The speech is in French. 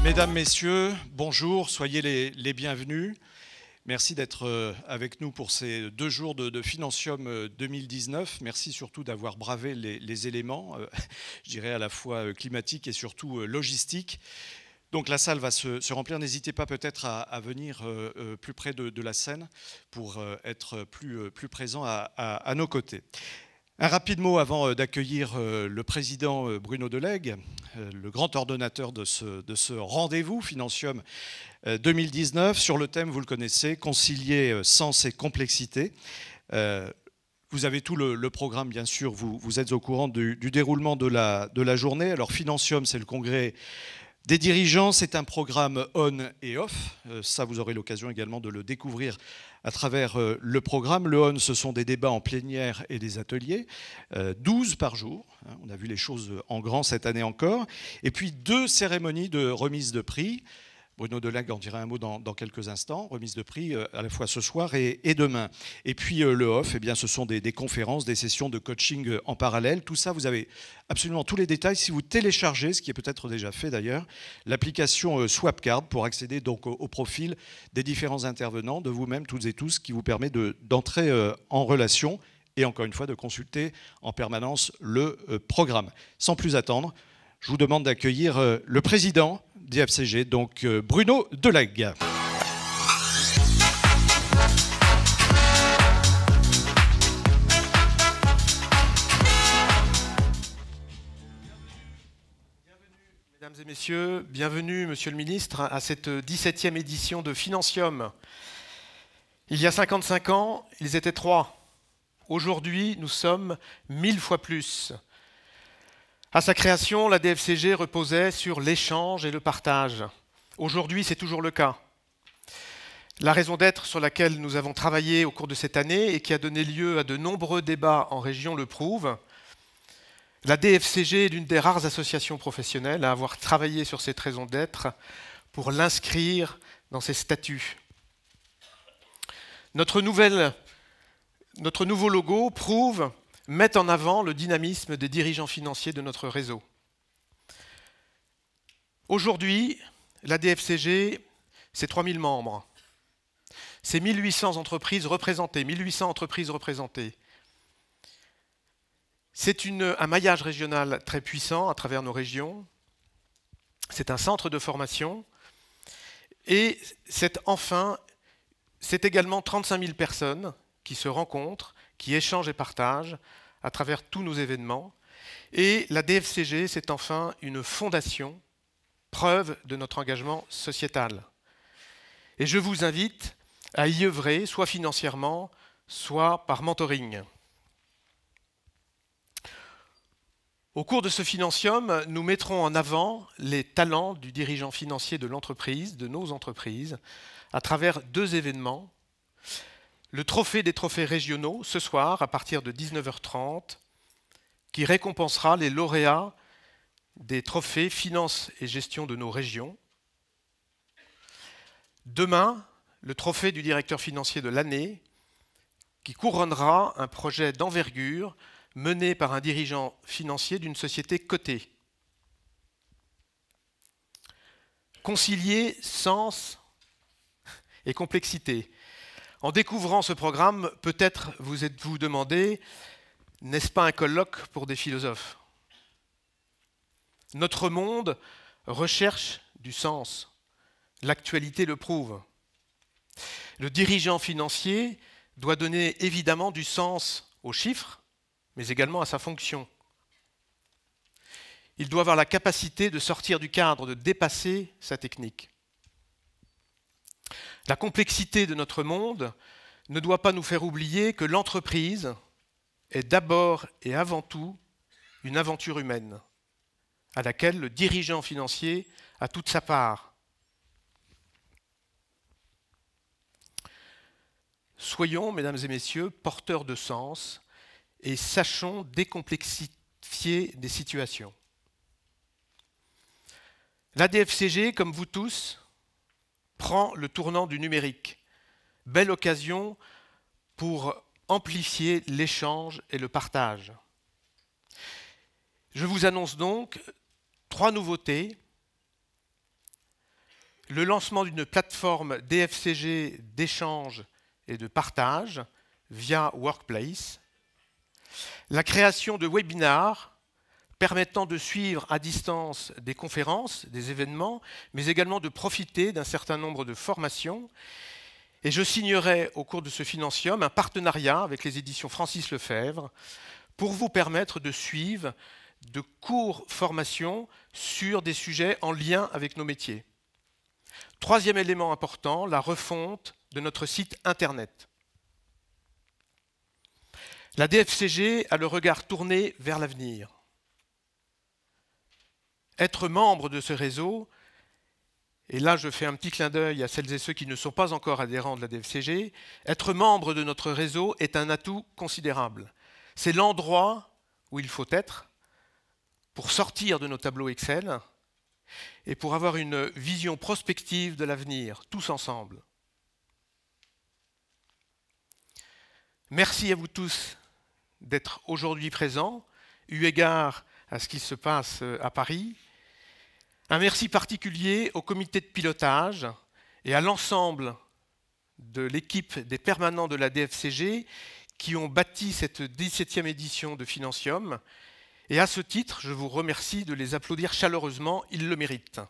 Mesdames, Messieurs, bonjour, soyez les bienvenus. Merci d'être avec nous pour ces 2 jours de Financium 2019. Merci surtout d'avoir bravé les éléments, je dirais à la fois climatiques et surtout logistiques. Donc la salle va se remplir. N'hésitez pas peut-être à venir plus près de la scène pour être plus présent à nos côtés. Un rapide mot avant d'accueillir le président Bruno Delègue, le grand ordonnateur de ce rendez-vous Financium 2019. Sur le thème, vous le connaissez, concilier sens et complexité. Vous avez tout le programme, bien sûr, vous êtes au courant du déroulement de la journée. Alors Financium, c'est le congrès des dirigeants, c'est un programme on et off. Ça, vous aurez l'occasion également de le découvrir à travers le programme. Le on, ce sont des débats en plénière et des ateliers, 12 par jour. On a vu les choses en grand cette année encore. Et puis 2 cérémonies de remise de prix. Bruno Delègue en dira un mot dans quelques instants. Remise de prix à la fois ce soir et demain. Et puis le off, eh bien, ce sont des conférences, des sessions de coaching en parallèle. Tout ça, vous avez absolument tous les détails si vous téléchargez, ce qui est peut-être déjà fait d'ailleurs, l'application Swapcard pour accéder donc au profil des différents intervenants, de vous-même toutes et tous, qui vous permet d'entrer en relation et encore une fois de consulter en permanence le programme. Sans plus attendre, je vous demande d'accueillir le président d'IFCG, donc Bruno Delègue. Mesdames et messieurs, bienvenue, monsieur le ministre, à cette 17e édition de Financium. Il y a 55 ans, ils étaient 3. Aujourd'hui, nous sommes 1000 fois plus. À sa création, la DFCG reposait sur l'échange et le partage. Aujourd'hui, c'est toujours le cas. La raison d'être sur laquelle nous avons travaillé au cours de cette année et qui a donné lieu à de nombreux débats en région le prouve. La DFCG est l'une des rares associations professionnelles à avoir travaillé sur cette raison d'être pour l'inscrire dans ses statuts. Notre nouveau logo prouve met en avant le dynamisme des dirigeants financiers de notre réseau. Aujourd'hui, la DFCG, c'est 3000 membres. C'est 1800 entreprises représentées, 1800 entreprises représentées. C'est un maillage régional très puissant à travers nos régions. C'est un centre de formation. Et c'est également 35 000 personnes qui se rencontrent, qui échangent et partagent à travers tous nos événements. Et la DFCG, c'est enfin une fondation, preuve de notre engagement sociétal. Et je vous invite à y œuvrer, soit financièrement, soit par mentoring. Au cours de ce Financium, nous mettrons en avant les talents du dirigeant financier de l'entreprise, de nos entreprises, à travers 2 événements. Le trophée des trophées régionaux, ce soir, à partir de 19h30, qui récompensera les lauréats des trophées finance et gestion de nos régions. Demain, le trophée du directeur financier de l'année, qui couronnera un projet d'envergure mené par un dirigeant financier d'une société cotée. Concilier sens et complexité. En découvrant ce programme, peut-être vous êtes-vous demandé, n'est-ce pas un colloque pour des philosophes ? Notre monde recherche du sens. L'actualité le prouve. Le dirigeant financier doit donner évidemment du sens aux chiffres, mais également à sa fonction. Il doit avoir la capacité de sortir du cadre, de dépasser sa technique. La complexité de notre monde ne doit pas nous faire oublier que l'entreprise est d'abord et avant tout une aventure humaine, à laquelle le dirigeant financier a toute sa part. Soyons, mesdames et messieurs, porteurs de sens et sachons décomplexifier des situations. La DFCG, comme vous tous, prend le tournant du numérique. Belle occasion pour amplifier l'échange et le partage. Je vous annonce donc 3 nouveautés. Le lancement d'une plateforme DFCG d'échange et de partage via Workplace. La création de webinars permettant de suivre à distance des conférences, des événements, mais également de profiter d'un certain nombre de formations. Et je signerai au cours de ce financium un partenariat avec les éditions Francis Lefebvre pour vous permettre de suivre de courtes formations sur des sujets en lien avec nos métiers. 3e élément important, la refonte de notre site internet. La DFCG a le regard tourné vers l'avenir. Être membre de ce réseau, et là je fais un petit clin d'œil à celles et ceux qui ne sont pas encore adhérents de la DFCG, être membre de notre réseau est un atout considérable. C'est l'endroit où il faut être pour sortir de nos tableaux Excel et pour avoir une vision prospective de l'avenir, tous ensemble. Merci à vous tous d'être aujourd'hui présents, eu égard à ce qui se passe à Paris. Un merci particulier au comité de pilotage et à l'ensemble de l'équipe des permanents de la DFCG qui ont bâti cette 17e édition de Financium. Et à ce titre, je vous remercie de les applaudir chaleureusement, ils le méritent.